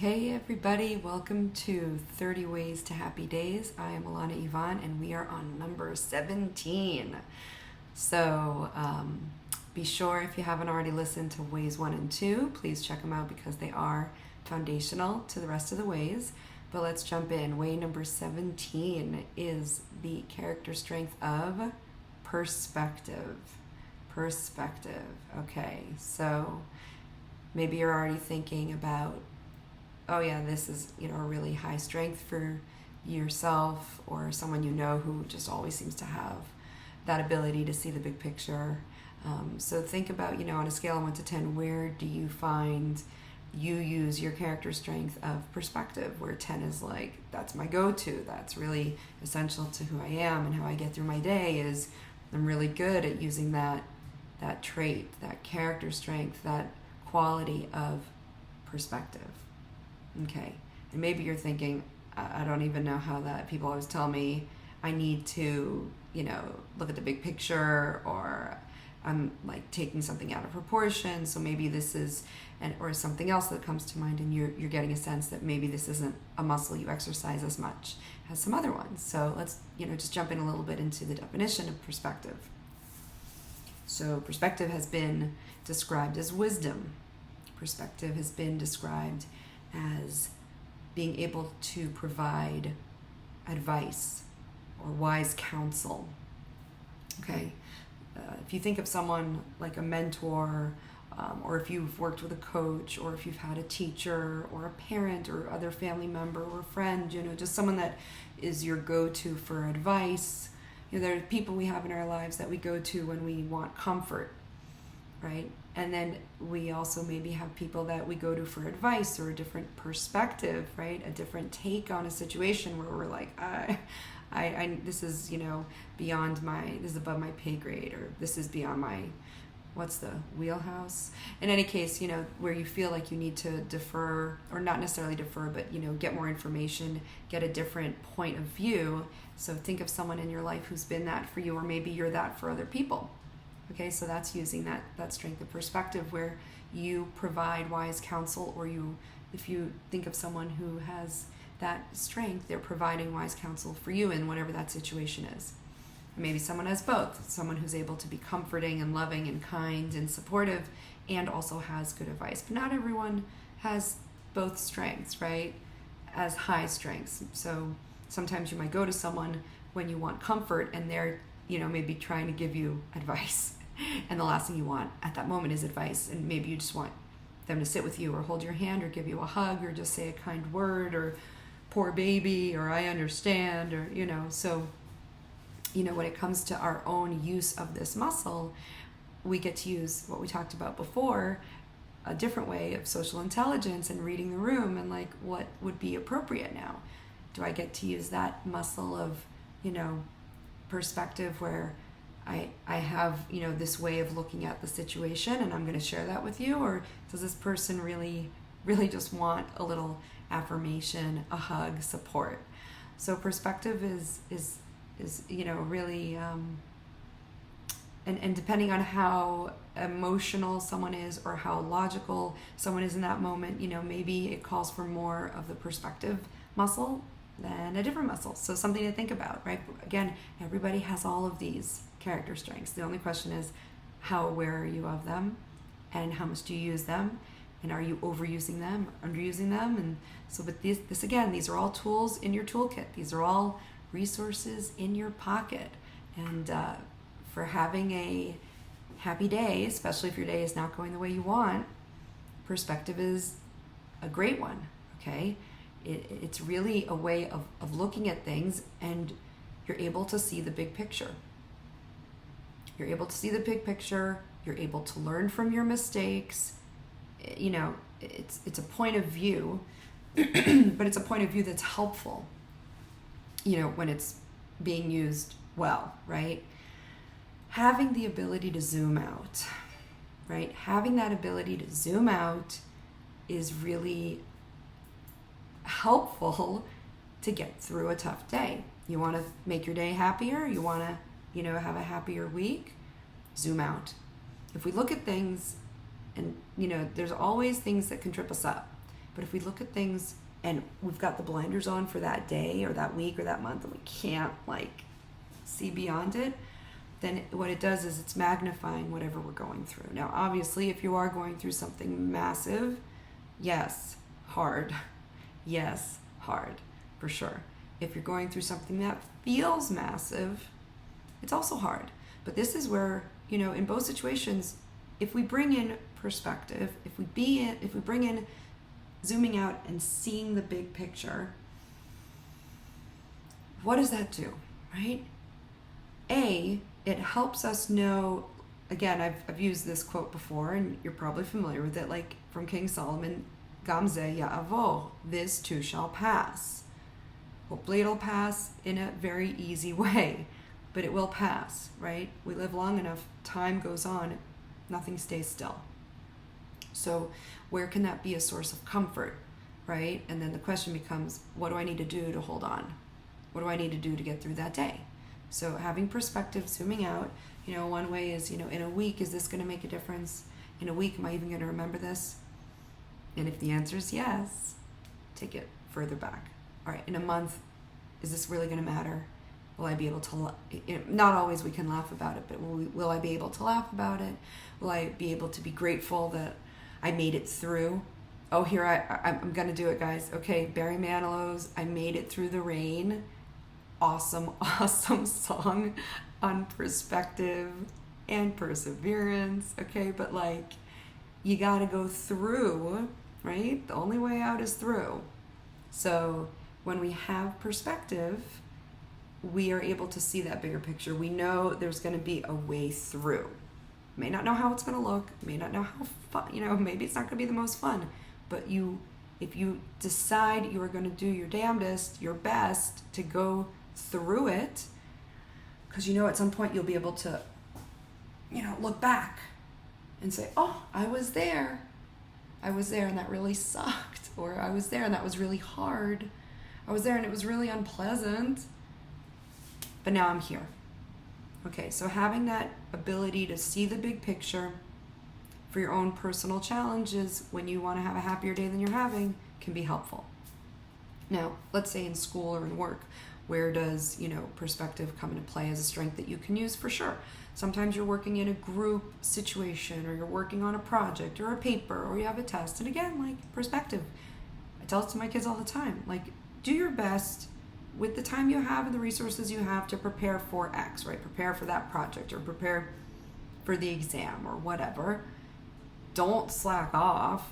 Hey everybody, welcome to 30 Ways to Happy Days. I am Alana Yvonne and we are on number 17. So be sure if you haven't already listened to Ways 1 and 2, please check them out because they are foundational to the rest of the ways. But let's jump in. Way number 17 is the character strength of perspective. Perspective. Okay, so maybe you're already thinking about, oh yeah, this is, a really high strength for yourself or someone who just always seems to have that ability to see the big picture. So think about, on a scale of 1 to 10, where do you find you use your character strength of perspective, where 10 is like, that's my go-to, that's really essential to who I am and how I get through my day, is I'm really good at using that trait, that character strength, that quality of perspective. Okay, and maybe you're thinking, I don't even know how that, people always tell me I need to, look at the big picture, or I'm like taking something out of proportion, so maybe this is, or something else that comes to mind, and you're getting a sense that maybe this isn't a muscle you exercise as much as some other ones. So let's, just jump in a little bit into the definition of perspective. So perspective has been described as wisdom. Perspective has been described as being able to provide advice or wise counsel. Okay, if you think of someone like a mentor, or if you've worked with a coach, or if you've had a teacher or a parent or other family member or a friend, just someone that is your go-to for advice. There are people we have in our lives that we go to when we want comfort, right? And then we also maybe have people that we go to for advice or a different perspective, right? A different take on a situation where we're like, this is, beyond this is above my pay grade, or this is beyond my, what's the wheelhouse? In any case, where you feel like you need to defer, or not necessarily defer, but, get more information, get a different point of view. So think of someone in your life who's been that for you, or maybe you're that for other people. Okay, so that's using that strength of perspective, where you provide wise counsel, or if you think of someone who has that strength, they're providing wise counsel for you in whatever that situation is. Maybe someone has both, someone who's able to be comforting and loving and kind and supportive, and also has good advice. But not everyone has both strengths, right, as high strengths. So sometimes you might go to someone when you want comfort, and they're maybe trying to give you advice. And the last thing you want at that moment is advice. And maybe you just want them to sit with you, or hold your hand, or give you a hug, or just say a kind word, or poor baby, or I understand, or, So, when it comes to our own use of this muscle, we get to use what we talked about before, a different way of social intelligence and reading the room, and like, what would be appropriate now? Do I get to use that muscle of, perspective, where I have, this way of looking at the situation, and I'm going to share that with you? Or does this person really just want a little affirmation, a hug, support? So perspective is really, and depending on how emotional someone is, or how logical someone is in that moment, maybe it calls for more of the perspective muscle than a different muscle. So something to think about, right? Again, everybody has all of these character strengths. The only question is, how aware are you of them, and how much do you use them, and are you overusing them, underusing them? And so, but this again, these are all tools in your toolkit. These are all resources in your pocket. And for having a happy day, especially if your day is not going the way you want, perspective is a great one. Okay, it's really a way of looking at things, and you're able to see the big picture. You're able to see the big picture. You're able to learn from your mistakes. It's a point of view, but it's a point of view that's helpful, when it's being used well, right? Having the ability to zoom out, right? Having that ability to zoom out is really helpful to get through a tough day. You want to make your day happier? You want to, have a happier week? Zoom out. If we look at things, and there's always things that can trip us up. But if we look at things and we've got the blinders on for that day or that week or that month, and we can't like see beyond it, then what it does is it's magnifying whatever we're going through. Now, obviously, if you are going through something massive, yes, hard. Yes, hard, for sure. If you're going through something that feels massive, it's also hard. But this is where, in both situations, if we bring in perspective, if we bring in zooming out and seeing the big picture, what does that do, right? It helps us know, again, I've used this quote before, and you're probably familiar with it, like from King Solomon, Gam ze ya'avor, this too shall pass. Hopefully it'll pass in a very easy way, but it will pass, right? We live long enough, time goes on, nothing stays still. So where can that be a source of comfort, right? And then the question becomes, what do I need to do to hold on? What do I need to do to get through that day? So having perspective, zooming out, one way is, in a week, is this going to make a difference? In a week, am I even going to remember this? And if the answer is yes, take it further back. All right, in a month, is this really going to matter? Will I be able to, not always we can laugh about it, but will I be able to laugh about it? Will I be able to be grateful that I made it through? Oh, here, I'm going to do it, guys. Okay, Barry Manilow's I Made It Through the Rain. Awesome song on perspective and perseverance, okay? But you gotta go through, right? The only way out is through. So when we have perspective, we are able to see that bigger picture. We know there's gonna be a way through. May not know how it's gonna look, may not know how fun, maybe it's not gonna be the most fun, but if you decide you are gonna do your damnedest, your best to go through it, because at some point you'll be able to look back and say, oh, I was there and that really sucked, or I was there and that was really hard, I was there and it was really unpleasant, but now I'm here. Okay, so having that ability to see the big picture for your own personal challenges when you want to have a happier day than you're having can be helpful. Now, let's say in school or in work, where does, perspective come into play as a strength that you can use? For sure. Sometimes you're working in a group situation, or you're working on a project or a paper, or you have a test. And again, perspective. I tell it to my kids all the time. Do your best with the time you have and the resources you have to prepare for X, right? Prepare for that project or prepare for the exam or whatever. Don't slack off,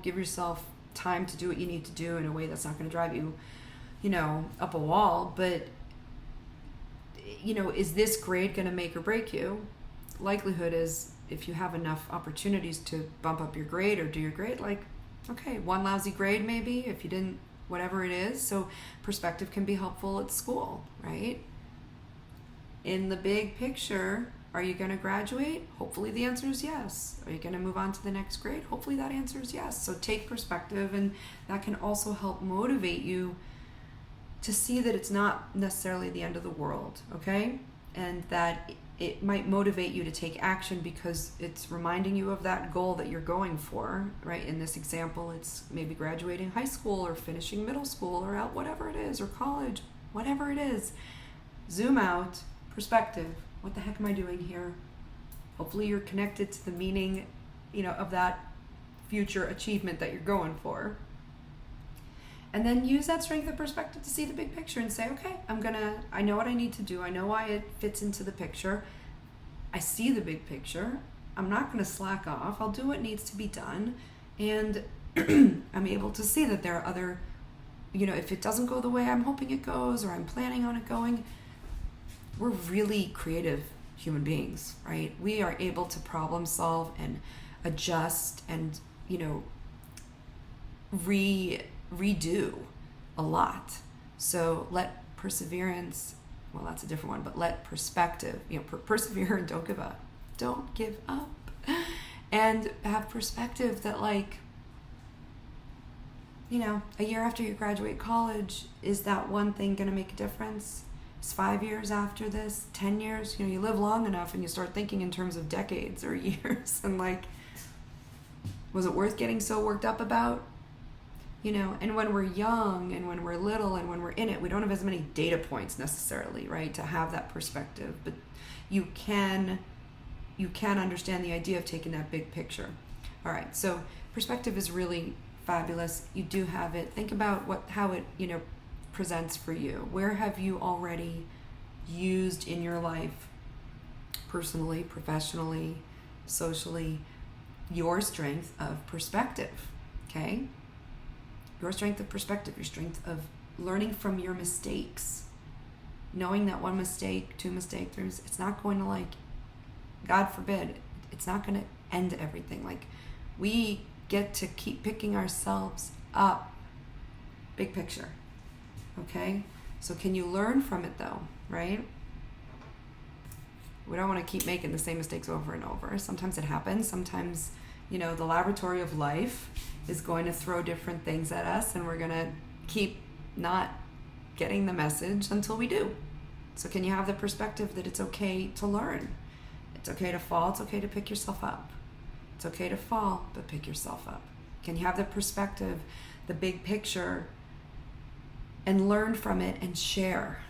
give yourself time to do what you need to do in a way that's not going to drive you up a wall. But is this grade going to make or break you? Likelihood is, if you have enough opportunities to bump up your grade or do your grade, okay, one lousy grade maybe, if you didn't, whatever it is. So perspective can be helpful at school, right? In the big picture, are you going to graduate? Hopefully the answer is yes. Are you going to move on to the next grade? Hopefully that answer is yes. So take perspective, and that can also help motivate you to see that it's not necessarily the end of the world, okay? And that it might motivate you to take action because it's reminding you of that goal that you're going for, right? In this example, it's maybe graduating high school or finishing middle school or out, whatever it is, or college, whatever it is. Zoom out, perspective. What the heck am I doing here? Hopefully you're connected to the meaning, of that future achievement that you're going for. And then use that strength of perspective to see the big picture and say, okay, I know what I need to do. I know why it fits into the picture. I see the big picture. I'm not going to slack off. I'll do what needs to be done. And I'm able to see that there are other, if it doesn't go the way I'm hoping it goes, or I'm planning on it going, we're really creative human beings, right? We are able to problem solve and adjust and, redo a lot. So let perseverance, well, that's a different one, but let perspective, persevere and don't give up. Don't give up. And have perspective that a year after you graduate college, is that one thing going to make a difference? Is 5 years after this, 10 years? You live long enough and you start thinking in terms of decades or years, and was it worth getting so worked up about? And when we're young and when we're little and when we're in it, we don't have as many data points necessarily, right, to have that perspective. But you can understand the idea of taking that big picture. All right, so perspective is really fabulous. You do have it. Think about how it, presents for you. Where have you already used in your life, personally, professionally, socially, your strength of perspective, okay? Your strength of perspective, your strength of learning from your mistakes, knowing that one mistake, two mistakes, three mistakes, it's not going to, God forbid, it's not going to end everything. We get to keep picking ourselves up. Big picture, okay? So can you learn from it though, right? We don't want to keep making the same mistakes over and over. Sometimes it happens. Sometimes, the laboratory of life is going to throw different things at us, and we're going to keep not getting the message until we do. So can you have the perspective that it's okay to learn? It's okay to fall. It's okay to pick yourself up. It's okay to fall, but pick yourself up. Can you have the perspective, the big picture, and learn from it and share,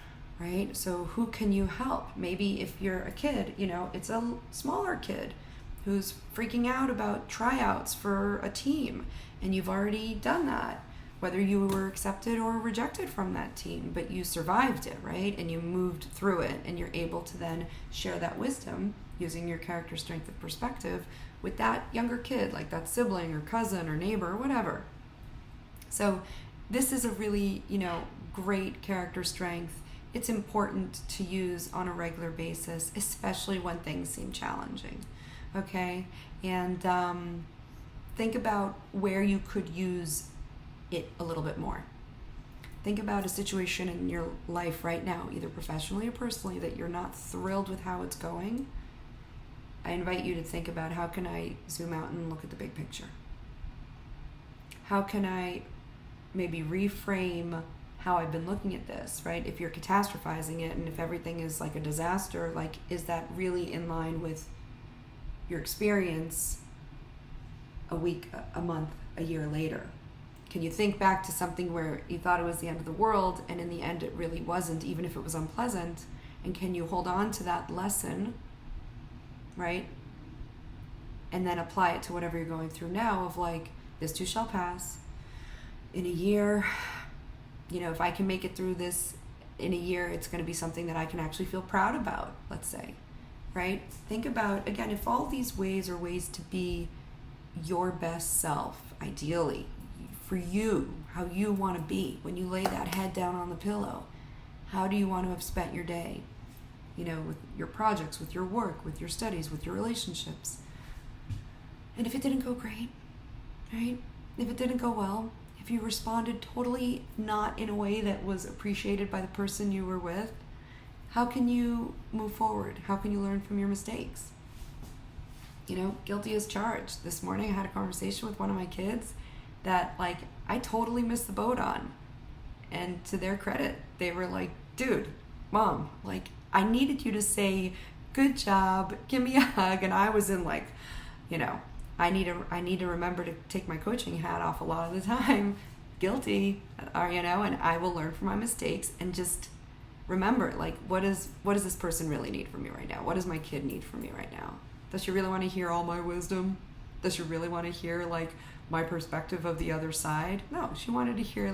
right? So who can you help? Maybe if you're a kid, it's a smaller kid who's freaking out about tryouts for a team, and you've already done that, whether you were accepted or rejected from that team, but you survived it, right? And you moved through it, and you're able to then share that wisdom using your character strength of perspective with that younger kid, like that sibling or cousin or neighbor or whatever. So this is a really, great character strength. It's important to use on a regular basis, especially when things seem challenging, okay? And think about where you could use it a little bit more. Think about a situation in your life right now, either professionally or personally, that you're not thrilled with how it's going. I invite you to think about, how can I zoom out and look at the big picture? How can I maybe reframe how I've been looking at this, right? If you're catastrophizing it and if everything is like a disaster, is that really in line with your experience a week, a month, a year later? Can you think back to something where you thought it was the end of the world and in the end it really wasn't, even if it was unpleasant? And can you hold on to that lesson, right? And then apply it to whatever you're going through now of this too shall pass. In a year, if I can make it through this in a year, it's going to be something that I can actually feel proud about, let's say, right? Think about, again, if all these ways are ways to be your best self, ideally, for you, how you want to be when you lay that head down on the pillow. How do you want to have spent your day? With your projects, with your work, with your studies, with your relationships. And if it didn't go great, right? If it didn't go well, if you responded totally not in a way that was appreciated by the person you were with, how can you move forward? How can you learn from your mistakes? Guilty as charged. This morning I had a conversation with one of my kids that I totally missed the boat on. And to their credit, they were like, dude, mom, I needed you to say, good job, give me a hug. And I was in I need to remember to take my coaching hat off a lot of the time. Guilty, and I will learn from my mistakes and just remember, what does this person really need from me right now? What does my kid need from me right now? Does she really want to hear all my wisdom? Does she really want to hear my perspective of the other side? No, she wanted to hear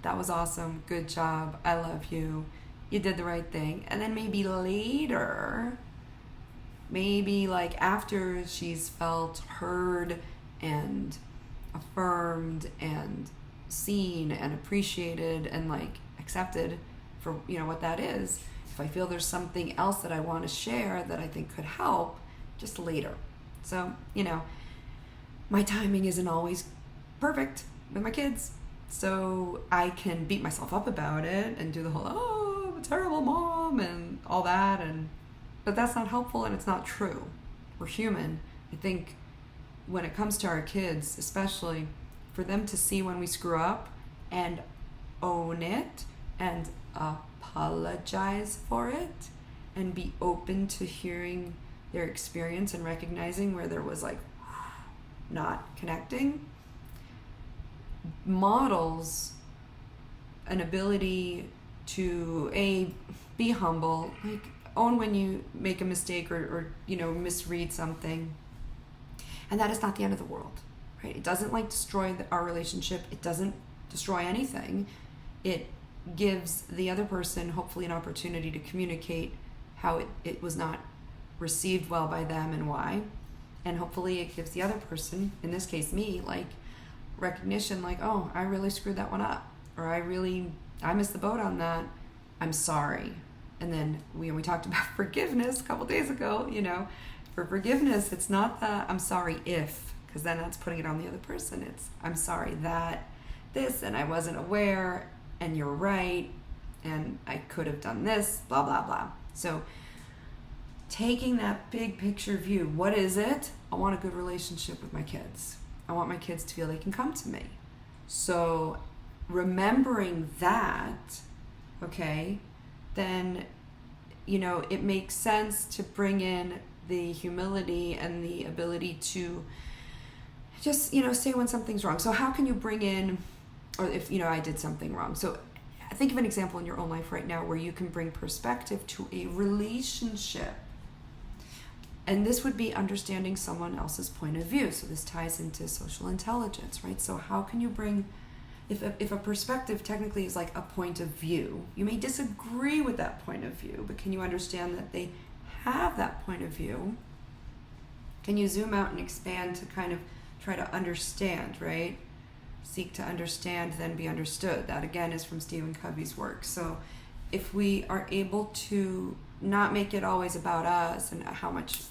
that was awesome, good job, I love you, you did the right thing. And then maybe later, after she's felt heard and affirmed and seen and appreciated and accepted for what that is, if I feel there's something else that I want to share that I think could help, just later. So my timing isn't always perfect with my kids, so I can beat myself up about it and do the whole, oh, I'm a terrible mom and all that, but that's not helpful and it's not true. We're human. I think when it comes to our kids, especially, for them to see when we screw up and own it and apologize for it and be open to hearing their experience and recognizing where there was not connecting, models an ability to be humble, like own when you make a mistake or misread something, and that is not the end of the world, right? It doesn't destroy our relationship. It doesn't destroy anything. It gives the other person hopefully an opportunity to communicate how it was not received well by them and why, and hopefully it gives the other person, in this case me, recognition, oh, I really screwed that one up, or I missed the boat on that, I'm sorry. And then we talked about forgiveness a couple days ago. For forgiveness, it's not the I'm sorry if, because then that's putting it on the other person. It's I'm sorry that this, and I wasn't aware, and you're right, and I could have done this, blah, blah, blah. So taking that big picture view, what is it? I want a good relationship with my kids. I want my kids to feel they can come to me. So remembering that, okay, then, it makes sense to bring in the humility and the ability to just, say when something's wrong. So how can you bring in, or if, I did something wrong. So think of an example in your own life right now where you can bring perspective to a relationship. And this would be understanding someone else's point of view. So this ties into social intelligence, right? So how can you bring, if a perspective technically is like a point of view, you may disagree with that point of view, but can you understand that they have that point of view? Can you zoom out and expand to kind of try to understand, right? Seek to understand, then be understood. That again is from Stephen Covey's work. So if we are able to not make it always about us and how much,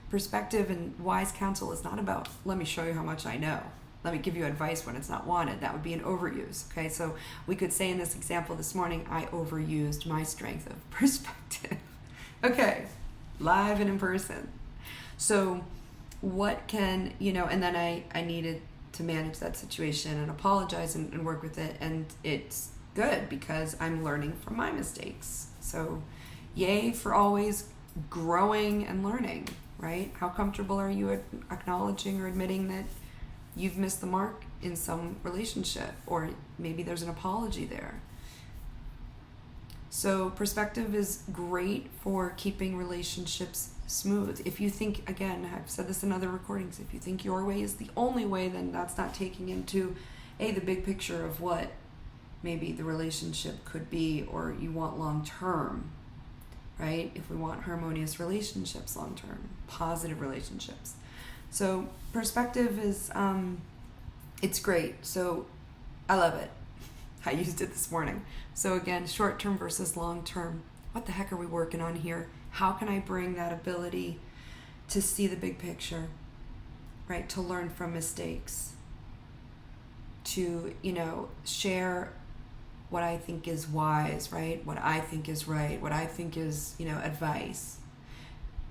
perspective and wise counsel is not about, let me show you how much I know. Let me give you advice when it's not wanted. That would be an overuse, okay? So we could say in this example this morning, I overused my strength of perspective. Okay, live and in person. So what can, and then I needed to manage that situation and apologize and work with it. And it's good because I'm learning from my mistakes. So yay for always growing and learning, right? How comfortable are you at acknowledging or admitting that you've missed the mark in some relationship, or maybe there's an apology there? So perspective is great for keeping relationships smooth. If you think, again, I've said this in other recordings, if you think your way is the only way, then that's not taking into the big picture of what maybe the relationship could be, or you want long term, right? If we want harmonious relationships long term, positive relationships. So perspective is, it's great. So I love it. I used it this morning. So again, short term versus long term. What the heck are we working on here? How can I bring that ability to see the big picture, right? To learn from mistakes, to, share what I think is wise, right? What I think is right, what I think is, advice,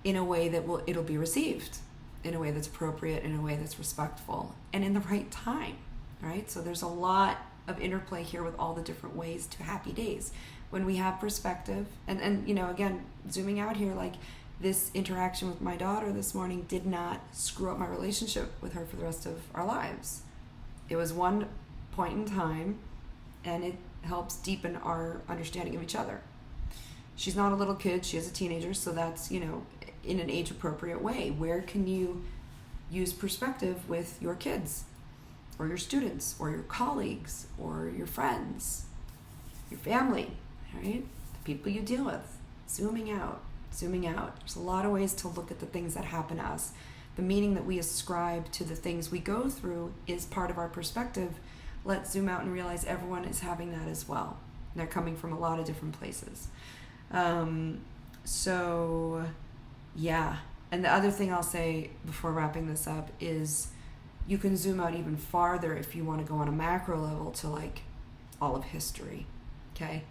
in a way that it'll be received, in a way that's appropriate, in a way that's respectful, and in the right time, right? So there's a lot of interplay here with all the different ways to happy days. When we have perspective, and again, zooming out here, this interaction with my daughter this morning did not screw up my relationship with her for the rest of our lives. It was one point in time, and it helps deepen our understanding of each other. She's not a little kid, she is a teenager, so that's, in an age-appropriate way. Where can you use perspective with your kids, or your students, or your colleagues, or your friends, your family, right? The people you deal with. Zooming out. There's a lot of ways to look at the things that happen to us. The meaning that we ascribe to the things we go through is part of our perspective. Let's zoom out and realize everyone is having that as well. They're coming from a lot of different places. So, yeah. And the other thing I'll say before wrapping this up is you can zoom out even farther if you want to go on a macro level to all of history, okay?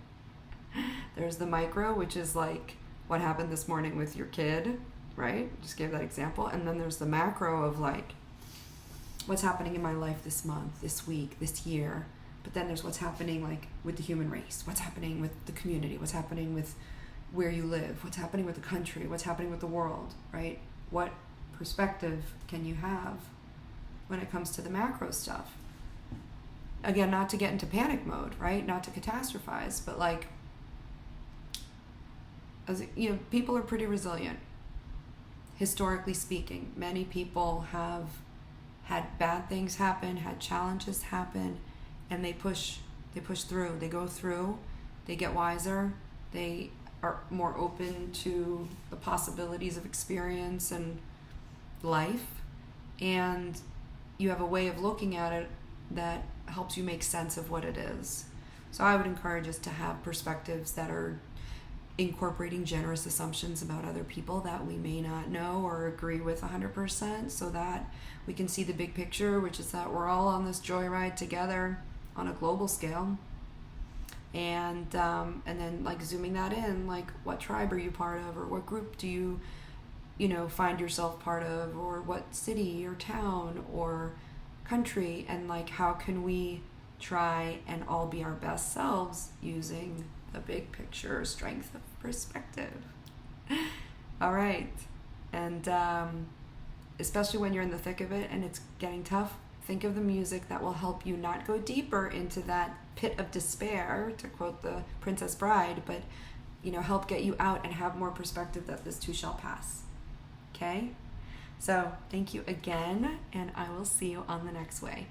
There's the micro, which is what happened this morning with your kid, right? Just gave that example. And then there's the macro of what's happening in my life this month, this week, this year. But then there's what's happening with the human race, what's happening with the community, what's happening with where you live, what's happening with the country, what's happening with the world, right? What perspective can you have when it comes to the macro stuff? again, not to get into panic mode, right? Not to catastrophize, but like, as you know, people are pretty resilient. Historically speaking, many people have had bad things happen, had challenges happen, and they push through. They go through, they get wiser, they are more open to the possibilities of experience and life, and you have a way of looking at it that helps you make sense of what it is. So I would encourage us to have perspectives that are incorporating generous assumptions about other people that we may not know or agree with 100%, so that we can see the big picture, which is that we're all on this joyride together on a global scale. And then like zooming that in, like what tribe are you part of, or what group do you find yourself part of, or what city or town or country, and like how can we try and all be our best selves using the big picture strength of perspective. All right. And especially when you're in the thick of it and it's getting tough, think of the music that will help you not go deeper into that pit of despair, to quote the Princess Bride, but help get you out and have more perspective that this too shall pass. Okay? So thank you again, and I will see you on the next way.